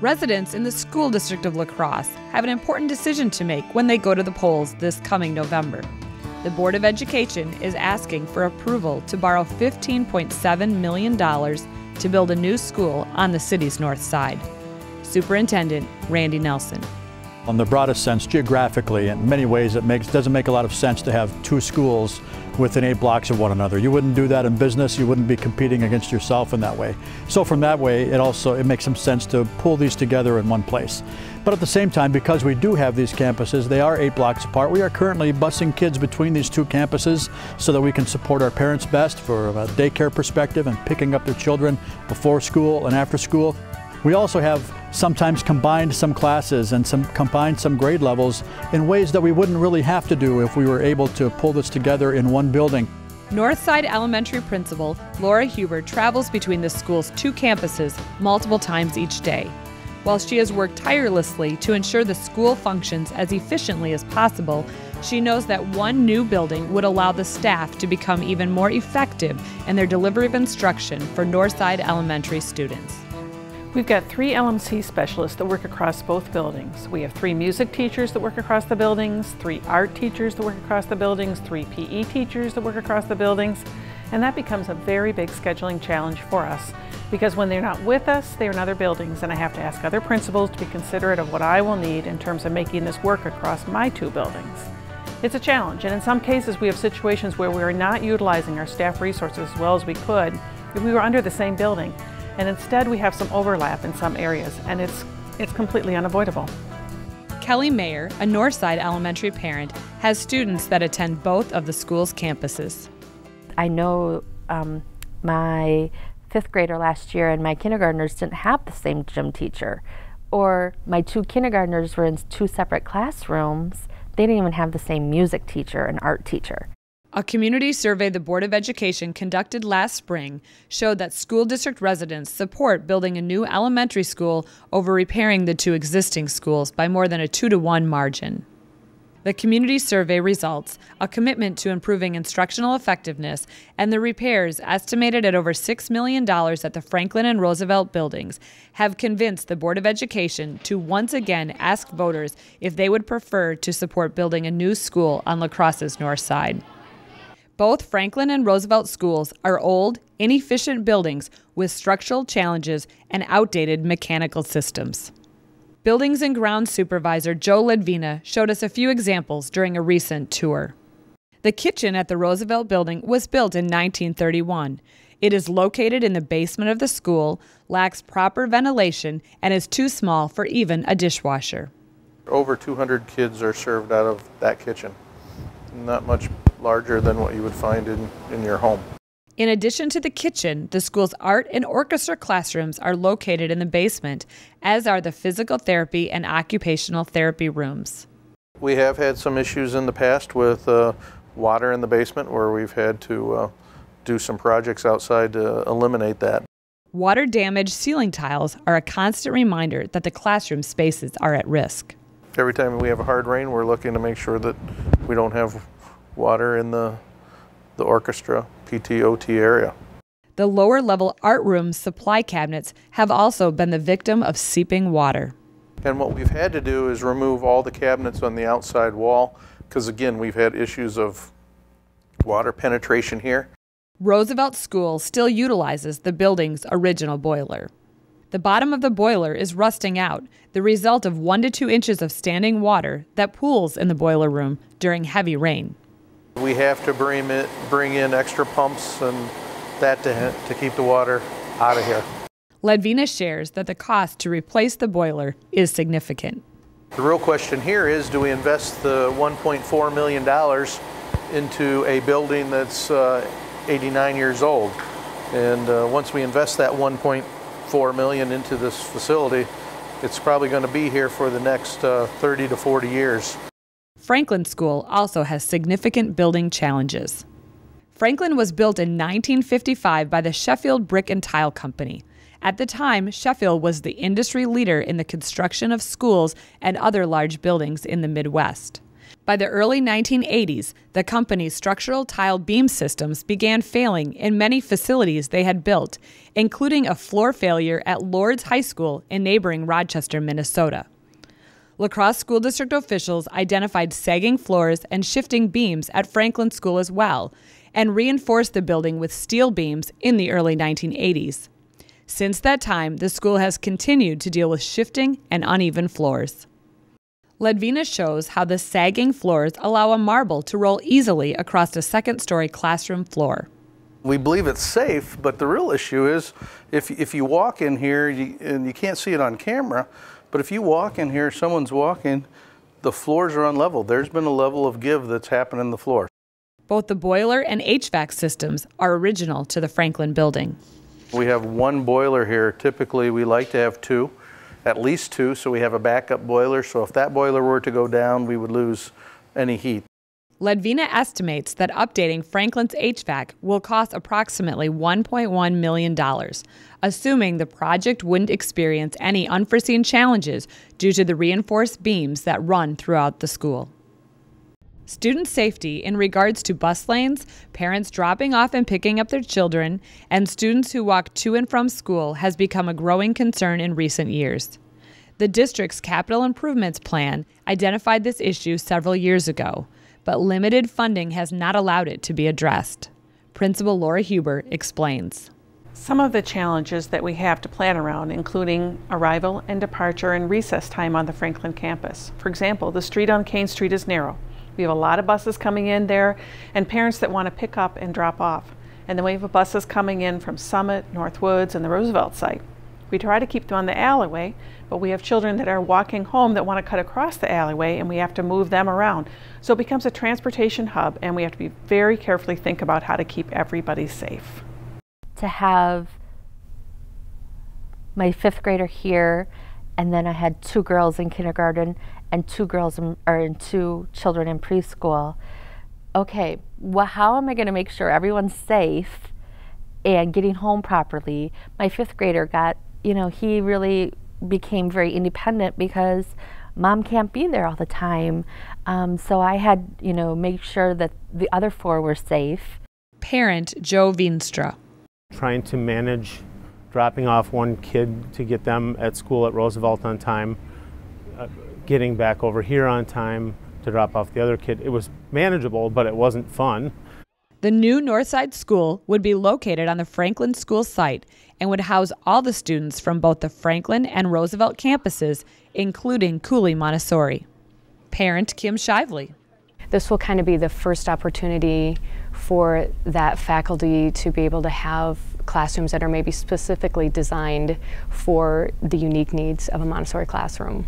Residents in the school district of La Crosse have an important decision to make when they go to the polls this coming November. The Board of Education is asking for approval to borrow $15.7 million to build a new school on the city's north side. Superintendent Randy Nelson. In the broadest sense, geographically, in many ways, it doesn't make a lot of sense to have two schools within 8 blocks of one another. You wouldn't do that in business. You wouldn't be competing against yourself in that way. So from that way, it makes some sense to pull these together in one place. But at the same time, because we do have these campuses, they are 8 blocks apart. We are currently busing kids between these 2 campuses so that we can support our parents best for a daycare perspective and picking up their children before school and after school. We also have sometimes combined some classes and combined some grade levels in ways that we wouldn't really have to do if we were able to pull this together in one building. Northside Elementary Principal Laura Huber travels between the school's 2 campuses multiple times each day. While she has worked tirelessly to ensure the school functions as efficiently as possible, she knows that one new building would allow the staff to become even more effective in their delivery of instruction for Northside Elementary students. We've got 3 LMC specialists that work across both buildings. We have 3 music teachers that work across the buildings, 3 art teachers that work across the buildings, 3 PE teachers that work across the buildings, and that becomes a very big scheduling challenge for us because when they're not with us, they're in other buildings, and I have to ask other principals to be considerate of what I will need in terms of making this work across my 2 buildings. It's a challenge, and in some cases we have situations where we are not utilizing our staff resources as well as we could if we were under the same building. And instead we have some overlap in some areas, and it's completely unavoidable. Kelly Mayer, a Northside Elementary parent, has students that attend both of the school's campuses. I know my 5th grader last year and my kindergartners didn't have the same gym teacher, or my 2 kindergartners were in 2 separate classrooms. They didn't even have the same music teacher and art teacher. A community survey the Board of Education conducted last spring showed that school district residents support building a new elementary school over repairing the 2 existing schools by more than a 2-to-1 margin. The community survey results, a commitment to improving instructional effectiveness, and the repairs estimated at over $6 million at the Franklin and Roosevelt buildings have convinced the Board of Education to once again ask voters if they would prefer to support building a new school on La Crosse's north side. Both Franklin and Roosevelt schools are old, inefficient buildings with structural challenges and outdated mechanical systems. Buildings and Grounds Supervisor Joe Ledvina showed us a few examples during a recent tour. The kitchen at the Roosevelt building was built in 1931. It is located in the basement of the school, lacks proper ventilation, and is too small for even a dishwasher. Over 200 kids are served out of that kitchen. Not much larger than what you would find in your home. In addition to the kitchen, the school's art and orchestra classrooms are located in the basement, as are the physical therapy and occupational therapy rooms. We have had some issues in the past with water in the basement where we've had to do some projects outside to eliminate that. Water-damaged ceiling tiles are a constant reminder that the classroom spaces are at risk. Every time we have a hard rain, we're looking to make sure that we don't have water in the orchestra, PT-OT area. The lower-level art room supply cabinets have also been the victim of seeping water. And what we've had to do is remove all the cabinets on the outside wall because, again, we've had issues of water penetration here. Roosevelt School still utilizes the building's original boiler. The bottom of the boiler is rusting out, the result of 1 to 2 inches of standing water that pools in the boiler room during heavy rain. We have to bring in extra pumps and that to keep the water out of here. Ledvina shares that the cost to replace the boiler is significant. The real question here is, do we invest the $1.4 million into a building that's 89 years old? And once we invest that $1.4 million into this facility, it's probably going to be here for the next 30 to 40 years. Franklin School also has significant building challenges. Franklin was built in 1955 by the Sheffield Brick and Tile Company. At the time, Sheffield was the industry leader in the construction of schools and other large buildings in the Midwest. By the early 1980s, the company's structural tile beam systems began failing in many facilities they had built, including a floor failure at Lourdes High School in neighboring Rochester, Minnesota. La Crosse School District officials identified sagging floors and shifting beams at Franklin School as well, and reinforced the building with steel beams in the early 1980s. Since that time, the school has continued to deal with shifting and uneven floors. Ledvina shows how the sagging floors allow a marble to roll easily across a second-story classroom floor. We believe it's safe, but the real issue is if you walk in here, and you can't see it on camera, but if you walk in here, someone's walking, the floors are unlevel. There's been a level of give that's happened in the floor. Both the boiler and HVAC systems are original to the Franklin building. We have one boiler here. Typically, we like to have two, at least two, so we have a backup boiler. So if that boiler were to go down, we would lose any heat. Ledvina estimates that updating Franklin's HVAC will cost approximately $1.1 million, assuming the project wouldn't experience any unforeseen challenges due to the reinforced beams that run throughout the school. Student safety in regards to bus lanes, parents dropping off and picking up their children, and students who walk to and from school has become a growing concern in recent years. The district's capital improvements plan identified this issue several years ago, but limited funding has not allowed it to be addressed. Principal Laura Huber explains. Some of the challenges that we have to plan around, including arrival and departure and recess time on the Franklin campus. For example, the street on Kane Street is narrow. We have a lot of buses coming in there and parents that want to pick up and drop off. And then we have buses coming in from Summit, Northwoods, and the Roosevelt site. We try to keep them on the alleyway, but we have children that are walking home that want to cut across the alleyway and we have to move them around. So it becomes a transportation hub and we have to be very carefully think about how to keep everybody safe. To have my fifth grader here, and then I had two girls in kindergarten and two children in preschool. Okay, well, how am I going to make sure everyone's safe and getting home properly? My fifth grader got, he really became very independent because mom can't be there all the time. So I had, make sure that the other four were safe. Parent Joe Veenstra. Trying to manage dropping off one kid to get them at school at Roosevelt on time, getting back over here on time to drop off the other kid. It was manageable, but it wasn't fun. The new Northside School would be located on the Franklin School site and would house all the students from both the Franklin and Roosevelt campuses, including Cooley Montessori. Parent Kim Shively. This will kind of be the first opportunity for that faculty to be able to have classrooms that are maybe specifically designed for the unique needs of a Montessori classroom.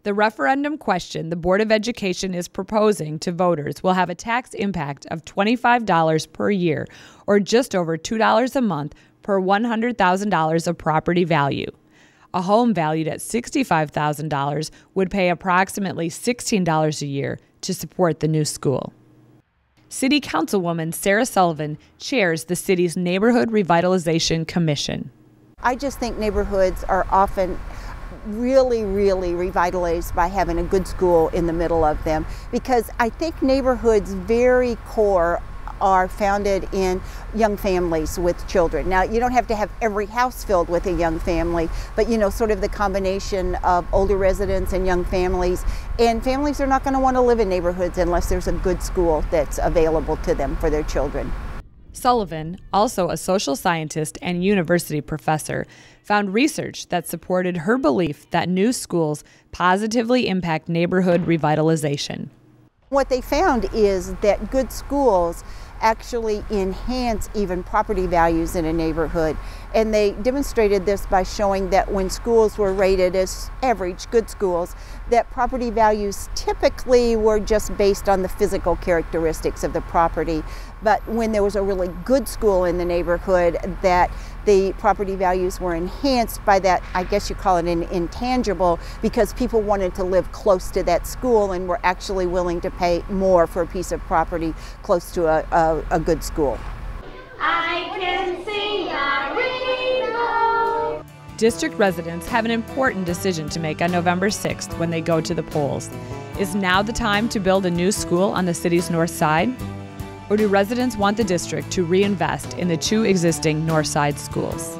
The referendum question the Board of Education is proposing to voters will have a tax impact of $25 per year, or just over $2 a month per $100,000 of property value. A home valued at $65,000 would pay approximately $16 a year to support the new school. City Councilwoman Sarah Sullivan chairs the city's Neighborhood Revitalization Commission. I just think neighborhoods are often really revitalized by having a good school in the middle of them, because I think neighborhoods very core are founded in young families with children. Now, you don't have to have every house filled with a young family, but sort of the combination of older residents and young families. And families are not going to want to live in neighborhoods unless there's a good school that's available to them for their children. Sullivan, also a social scientist and university professor, found research that supported her belief that new schools positively impact neighborhood revitalization. What they found is that good schools actually enhance even property values in a neighborhood. And they demonstrated this by showing that when schools were rated as average, good schools, that property values typically were just based on the physical characteristics of the property. But when there was a really good school in the neighborhood, that the property values were enhanced by that, I guess you call it an intangible, because people wanted to live close to that school and were actually willing to pay more for a piece of property close to a good school. I can see a rainbow. District residents have an important decision to make on November 6th when they go to the polls. Is now the time to build a new school on the city's north side? Or do residents want the district to reinvest in the 2 existing north side schools?